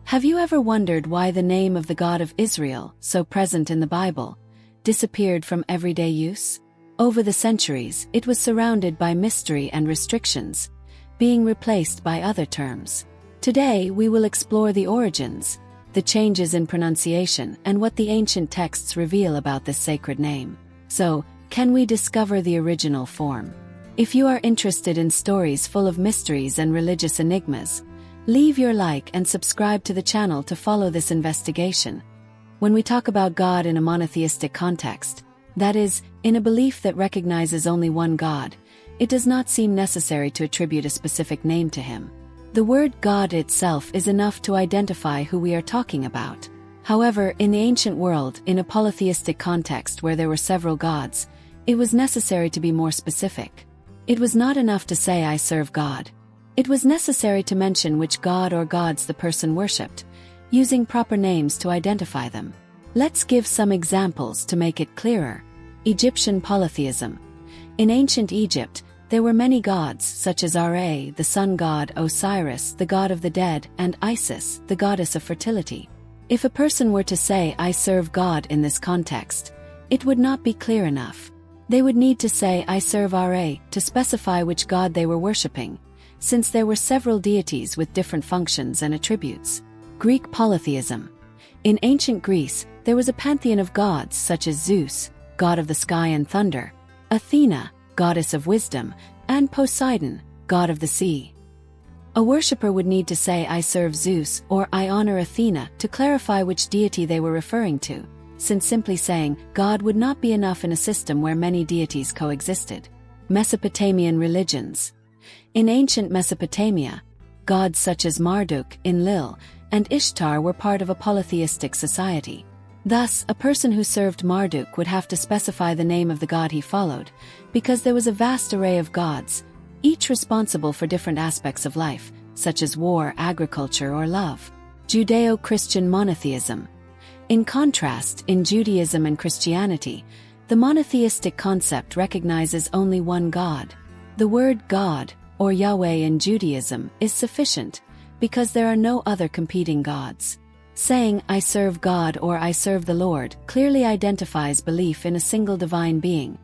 Have you ever wondered why the name of the God of Israel, so present in the Bible, disappeared from everyday use? Over the centuries, it was surrounded by mystery and restrictions, being replaced by other terms. Today, we will explore the origins, the changes in pronunciation, and what the ancient texts reveal about this sacred name. So, can we discover the original form? If you are interested in stories full of mysteries and religious enigmas, leave your like and subscribe to the channel to follow this investigation. When we talk about God in a monotheistic context, that is, in a belief that recognizes only one God, it does not seem necessary to attribute a specific name to him. The word God itself is enough to identify who we are talking about. However, in the ancient world, in a polytheistic context where there were several gods, it was necessary to be more specific. It was not enough to say, "I serve God." It was necessary to mention which god or gods the person worshipped, using proper names to identify them. Let's give some examples to make it clearer. Egyptian polytheism. In ancient Egypt, there were many gods such as Ra, the sun god, Osiris, the god of the dead, and Isis, the goddess of fertility. If a person were to say, "I serve God" in this context, it would not be clear enough. They would need to say, "I serve Ra" to specify which god they were worshipping, since there were several deities with different functions and attributes. Greek polytheism. In ancient Greece, there was a pantheon of gods such as Zeus, god of the sky and thunder, Athena, goddess of wisdom, and Poseidon, god of the sea. A worshipper would need to say, "I serve Zeus" or "I honor Athena" to clarify which deity they were referring to, since simply saying God would not be enough in a system where many deities coexisted. Mesopotamian religions. In ancient Mesopotamia, gods such as Marduk, Enlil, and Ishtar were part of a polytheistic society. Thus, a person who served Marduk would have to specify the name of the god he followed, because there was a vast array of gods, each responsible for different aspects of life, such as war, agriculture, or love. Judeo-Christian monotheism. In contrast, in Judaism and Christianity, the monotheistic concept recognizes only one God. The word God, or Yahweh in Judaism, is sufficient, because there are no other competing gods. Saying, "I serve God" or "I serve the Lord" clearly identifies belief in a single divine being,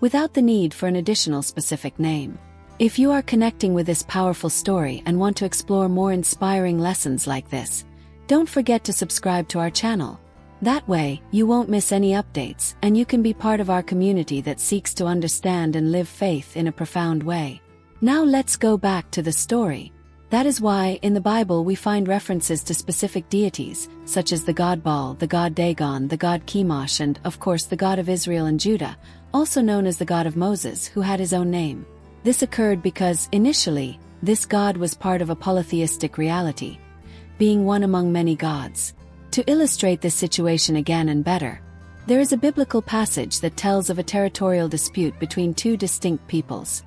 without the need for an additional specific name. If you are connecting with this powerful story and want to explore more inspiring lessons like this, don't forget to subscribe to our channel. That way, you won't miss any updates, and you can be part of our community that seeks to understand and live faith in a profound way. Now let's go back to the story. That is why, in the Bible we find references to specific deities, such as the god Baal, the god Dagon, the god Chemosh, and, of course, the god of Israel and Judah, also known as the god of Moses, who had his own name. This occurred because, initially, this god was part of a polytheistic reality, being one among many gods. To illustrate this situation again and better, there is a biblical passage that tells of a territorial dispute between two distinct peoples,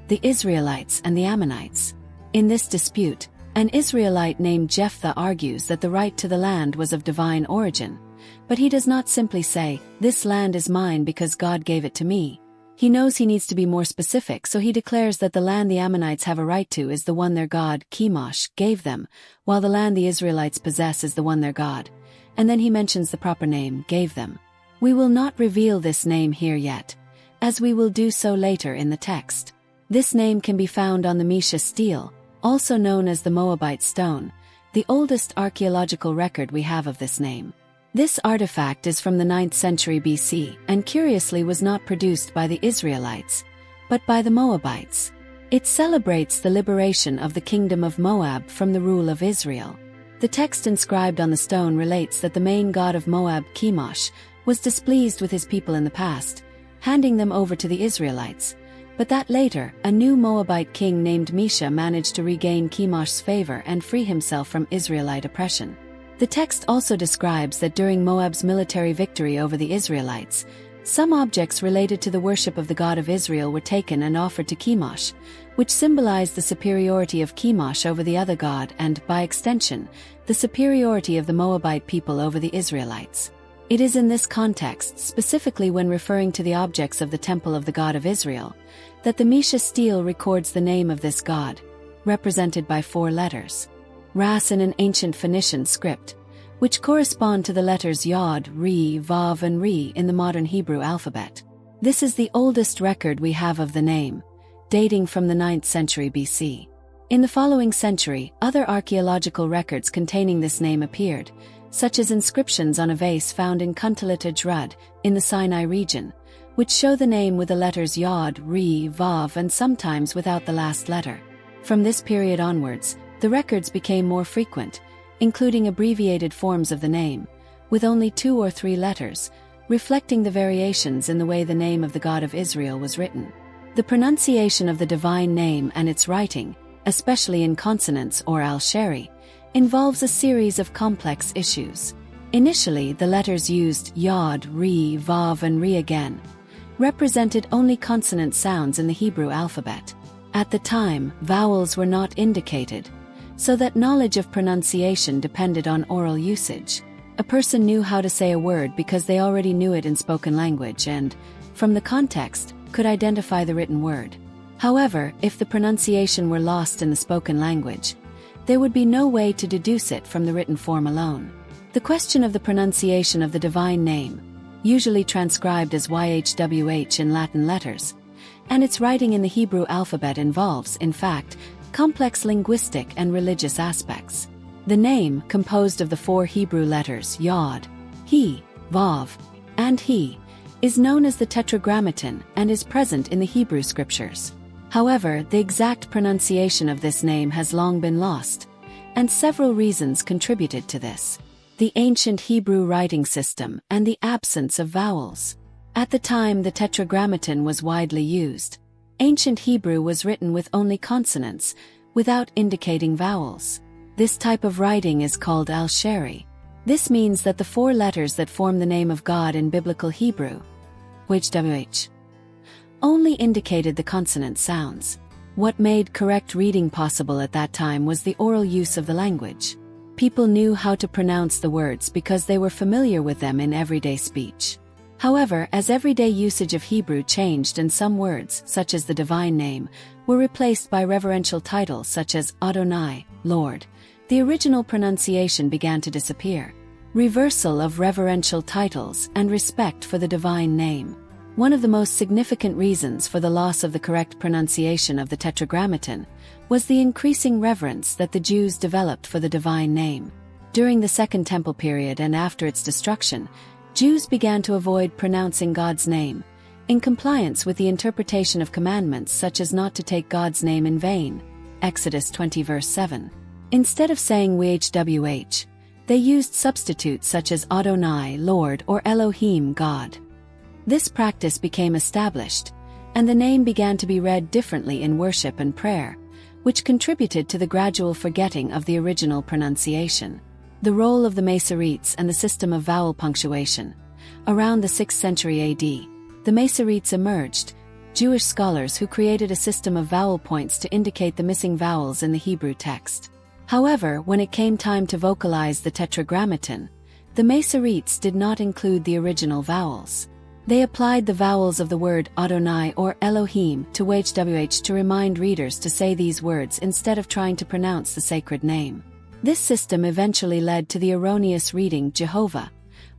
the Israelites and the Ammonites. In this dispute, an Israelite named Jephthah argues that the right to the land was of divine origin, but he does not simply say, "This land is mine because God gave it to me." He knows he needs to be more specific, so he declares that the land the Ammonites have a right to is the one their god, Chemosh, gave them, while the land the Israelites possess is the one their God. And then he mentions the proper name, gave them. We will not reveal this name here yet, as we will do so later in the text. This name can be found on the Mesha stele, also known as the Moabite stone, the oldest archaeological record we have of this name. This artifact is from the 9th century BC and curiously was not produced by the Israelites, but by the Moabites. It celebrates the liberation of the kingdom of Moab from the rule of Israel. The text inscribed on the stone relates that the main god of Moab, Chemosh, was displeased with his people in the past, handing them over to the Israelites, but that later, a new Moabite king named Mesha managed to regain Chemosh's favor and free himself from Israelite oppression. The text also describes that during Moab's military victory over the Israelites, some objects related to the worship of the God of Israel were taken and offered to Chemosh, which symbolized the superiority of Chemosh over the other god and, by extension, the superiority of the Moabite people over the Israelites. It is in this context, specifically when referring to the objects of the temple of the God of Israel, that the Mesha stele records the name of this god, represented by 4 letters. ras in an ancient Phoenician script, which correspond to the letters Yod, Re, Vav and Re in the modern Hebrew alphabet. This is the oldest record we have of the name, dating from the 9th century BC. In the following century, other archaeological records containing this name appeared, such as inscriptions on a vase found in Kuntalit Ajrud, in the Sinai region, which show the name with the letters Yod, Re, Vav and sometimes without the last letter. From this period onwards, the records became more frequent, including abbreviated forms of the name, with only 2 or 3 letters, reflecting the variations in the way the name of the God of Israel was written. The pronunciation of the divine name and its writing, especially in consonants or al-shari, involves a series of complex issues. Initially, the letters used Yod, Re, Vav and Re again represented only consonant sounds in the Hebrew alphabet. At the time, vowels were not indicated, so that knowledge of pronunciation depended on oral usage. A person knew how to say a word because they already knew it in spoken language and, from the context, could identify the written word. However, if the pronunciation were lost in the spoken language, there would be no way to deduce it from the written form alone. The question of the pronunciation of the divine name, usually transcribed as YHWH in Latin letters, and its writing in the Hebrew alphabet involves, in fact, complex linguistic and religious aspects. The name, composed of the 4 Hebrew letters Yod, He, Vav, and He, is known as the Tetragrammaton and is present in the Hebrew scriptures. However, the exact pronunciation of this name has long been lost, and several reasons contributed to this. The ancient Hebrew writing system and the absence of vowels. At the time the Tetragrammaton was widely used, ancient Hebrew was written with only consonants, without indicating vowels. This type of writing is called al-shari. This means that the 4 letters that form the name of God in biblical Hebrew, YHWH, only indicated the consonant sounds. What made correct reading possible at that time was the oral use of the language. People knew how to pronounce the words because they were familiar with them in everyday speech. However, as everyday usage of Hebrew changed and some words, such as the divine name, were replaced by reverential titles such as Adonai, Lord, the original pronunciation began to disappear. Reversal of reverential titles and respect for the divine name. One of the most significant reasons for the loss of the correct pronunciation of the Tetragrammaton was the increasing reverence that the Jews developed for the divine name. During the Second Temple period and after its destruction, Jews began to avoid pronouncing God's name, in compliance with the interpretation of commandments such as not to take God's name in vain, Exodus 20 verse 7. Instead of saying YHWH, they used substitutes such as Adonai, Lord, or Elohim, God. This practice became established, and the name began to be read differently in worship and prayer, which contributed to the gradual forgetting of the original pronunciation. The role of the Masoretes and the system of vowel punctuation. Around the 6th century AD, the Masoretes emerged, Jewish scholars who created a system of vowel points to indicate the missing vowels in the Hebrew text. However, when it came time to vocalize the Tetragrammaton, the Masoretes did not include the original vowels. They applied the vowels of the word Adonai or Elohim to YHWH to remind readers to say these words instead of trying to pronounce the sacred name. This system eventually led to the erroneous reading Jehovah,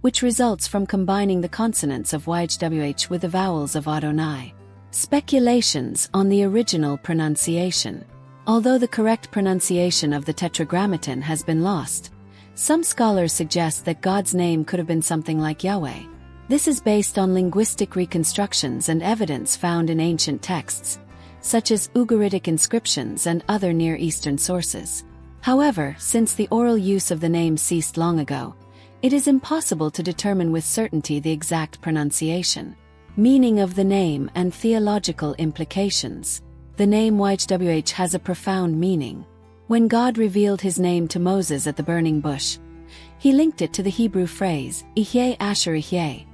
which results from combining the consonants of YHWH with the vowels of Adonai. Speculations on the original pronunciation. Although the correct pronunciation of the Tetragrammaton has been lost, some scholars suggest that God's name could have been something like Yahweh. This is based on linguistic reconstructions and evidence found in ancient texts, such as Ugaritic inscriptions and other Near Eastern sources. However, since the oral use of the name ceased long ago, it is impossible to determine with certainty the exact pronunciation, meaning of the name and theological implications. The name YHWH has a profound meaning. When God revealed his name to Moses at the burning bush, he linked it to the Hebrew phrase, Ihyeh Asher Ihyeh,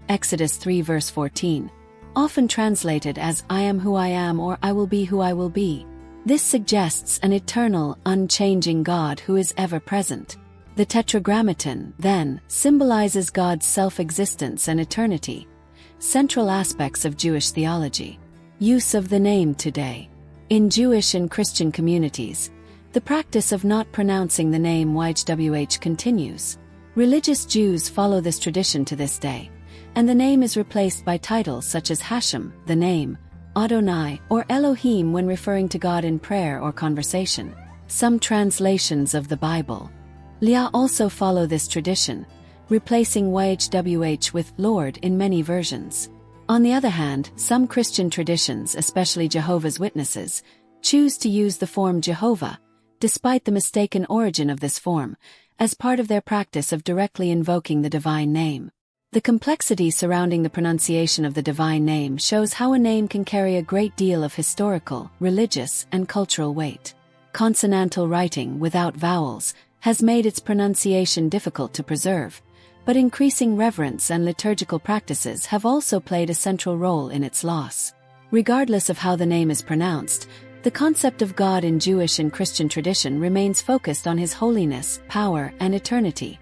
Exodus 3 verse 14, often translated as I am who I am or I will be who I will be. This suggests an eternal, unchanging God who is ever present. The Tetragrammaton, then, symbolizes God's self-existence and eternity, central aspects of Jewish theology. Use of the name today. In Jewish and Christian communities, The practice of not pronouncing the name YHWH continues. Religious Jews follow this tradition to this day, and the name is replaced by titles such as Hashem, the name, Adonai, or Elohim when referring to God in prayer or conversation. Some translations of the Bible, Leah, also follow this tradition, replacing YHWH with Lord in many versions. On the other hand, some Christian traditions, especially Jehovah's Witnesses, choose to use the form Jehovah, despite the mistaken origin of this form, as part of their practice of directly invoking the divine name. The complexity surrounding the pronunciation of the divine name shows how a name can carry a great deal of historical, religious, and cultural weight. Consonantal writing without vowels has made its pronunciation difficult to preserve, but increasing reverence and liturgical practices have also played a central role in its loss. Regardless of how the name is pronounced, the concept of God in Jewish and Christian tradition remains focused on His holiness, power, and eternity,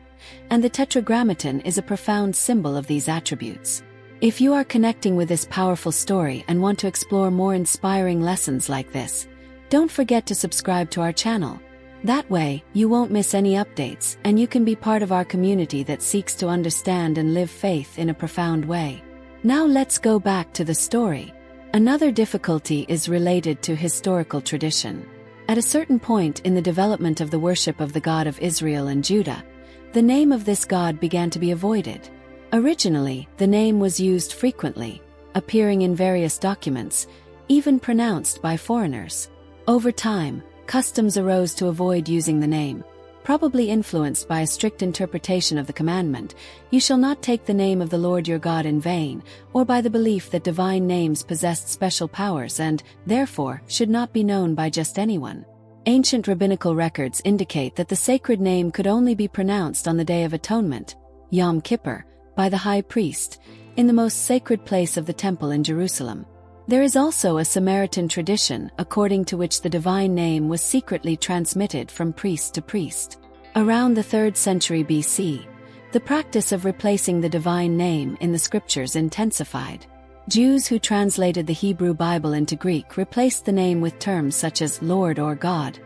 and the Tetragrammaton is a profound symbol of these attributes. If you are connecting with this powerful story and want to explore more inspiring lessons like this, don't forget to subscribe to our channel. That way, you won't miss any updates, and you can be part of our community that seeks to understand and live faith in a profound way. Now let's go back to the story. Another difficulty is related to historical tradition. At a certain point in the development of the worship of the God of Israel and Judah, the name of this God began to be avoided. Originally, the name was used frequently, appearing in various documents, even pronounced by foreigners. Over time, customs arose to avoid using the name, probably influenced by a strict interpretation of the commandment, "You shall not take the name of the Lord your God in vain," or by the belief that divine names possessed special powers and, therefore, should not be known by just anyone. Ancient rabbinical records indicate that the sacred name could only be pronounced on the Day of Atonement, Yom Kippur, by the high priest, in the most sacred place of the temple in Jerusalem. There is also a Samaritan tradition according to which the divine name was secretly transmitted from priest to priest. Around the 3rd century BC, the practice of replacing the divine name in the scriptures intensified. Jews who translated the Hebrew Bible into Greek replaced the name with terms such as Lord or God,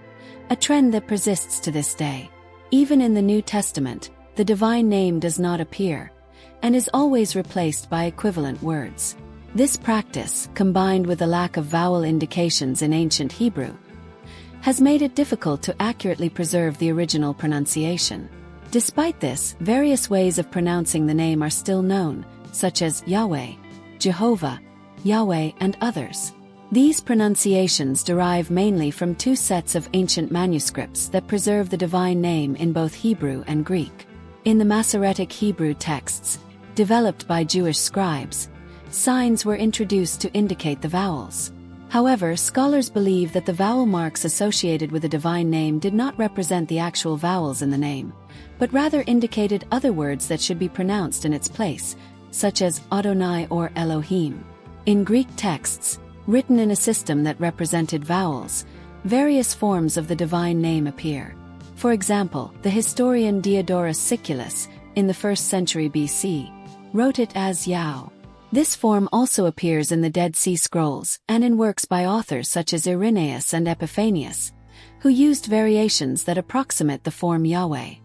a trend that persists to this day. Even in the New Testament, the divine name does not appear, and is always replaced by equivalent words. This practice, combined with the lack of vowel indications in ancient Hebrew, has made it difficult to accurately preserve the original pronunciation. Despite this, various ways of pronouncing the name are still known, such as Yahweh, Jehovah, Yahweh, and others. These pronunciations derive mainly from two sets of ancient manuscripts that preserve the divine name in both Hebrew and Greek. In the Masoretic Hebrew texts, developed by Jewish scribes, signs were introduced to indicate the vowels. However, scholars believe that the vowel marks associated with the divine name did not represent the actual vowels in the name, but rather indicated other words that should be pronounced in its place, such as Adonai or Elohim. In Greek texts, written in a system that represented vowels, various forms of the divine name appear. For example, the historian Diodorus Siculus, in the 1st century BC, wrote it as Yao. This form also appears in the Dead Sea Scrolls and in works by authors such as Irenaeus and Epiphanius, who used variations that approximate the form Yahweh.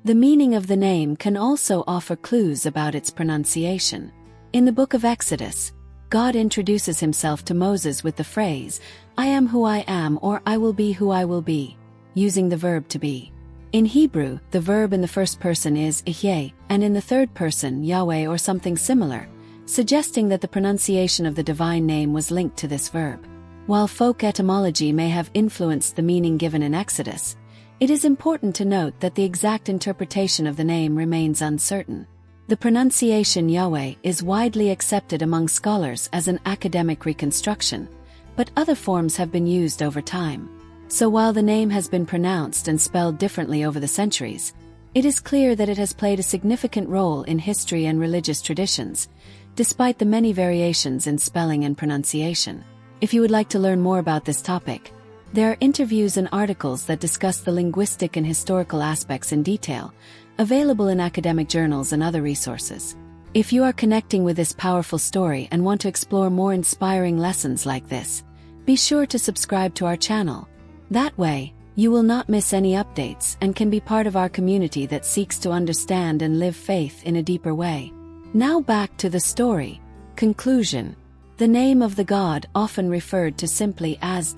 The meaning of the name can also offer clues about its pronunciation. In the book of Exodus, God introduces himself to Moses with the phrase, "I am who I am," or "I will be who I will be," using the verb to be. In Hebrew, the verb in the first person is Ehyeh, and in the third person Yahweh or something similar, suggesting that the pronunciation of the divine name was linked to this verb. While folk etymology may have influenced the meaning given in Exodus, it is important to note that the exact interpretation of the name remains uncertain. The pronunciation Yahweh is widely accepted among scholars as an academic reconstruction, but other forms have been used over time. So while the name has been pronounced and spelled differently over the centuries, it is clear that it has played a significant role in history and religious traditions, despite the many variations in spelling and pronunciation. If you would like to learn more about this topic, there are interviews and articles that discuss the linguistic and historical aspects in detail, available in academic journals and other resources. If you are connecting with this powerful story and want to explore more inspiring lessons like this, be sure to subscribe to our channel. That way, You will not miss any updates and can be part of our community that seeks to understand and live faith in a deeper way. Now back to the story. Conclusion. The name of the god, often referred to simply as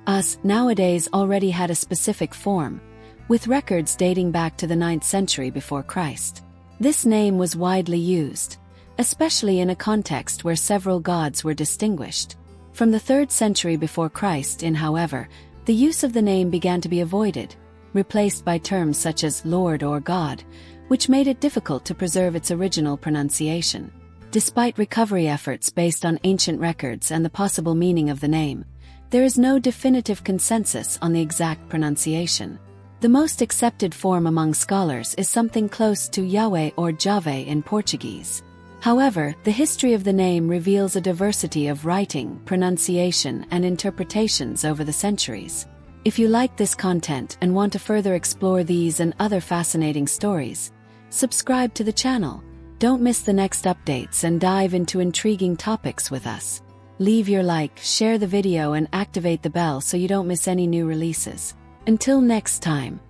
us, nowadays already had a specific form, with records dating back to the 9th century before Christ. This name was widely used, especially in a context where several gods were distinguished. From the 3rd century before Christ in, however, the use of the name began to be avoided, replaced by terms such as Lord or God, which made it difficult to preserve its original pronunciation. Despite recovery efforts based on ancient records and the possible meaning of the name, there is no definitive consensus on the exact pronunciation. The most accepted form among scholars is something close to Yahweh or Jahve in Portuguese. However, the history of the name reveals a diversity of writing, pronunciation, and interpretations over the centuries. If you like this content and want to further explore these and other fascinating stories, subscribe to the channel. Don't miss the next updates and dive into intriguing topics with us. Leave your like, share the video, and activate the bell so you don't miss any new releases. Until next time.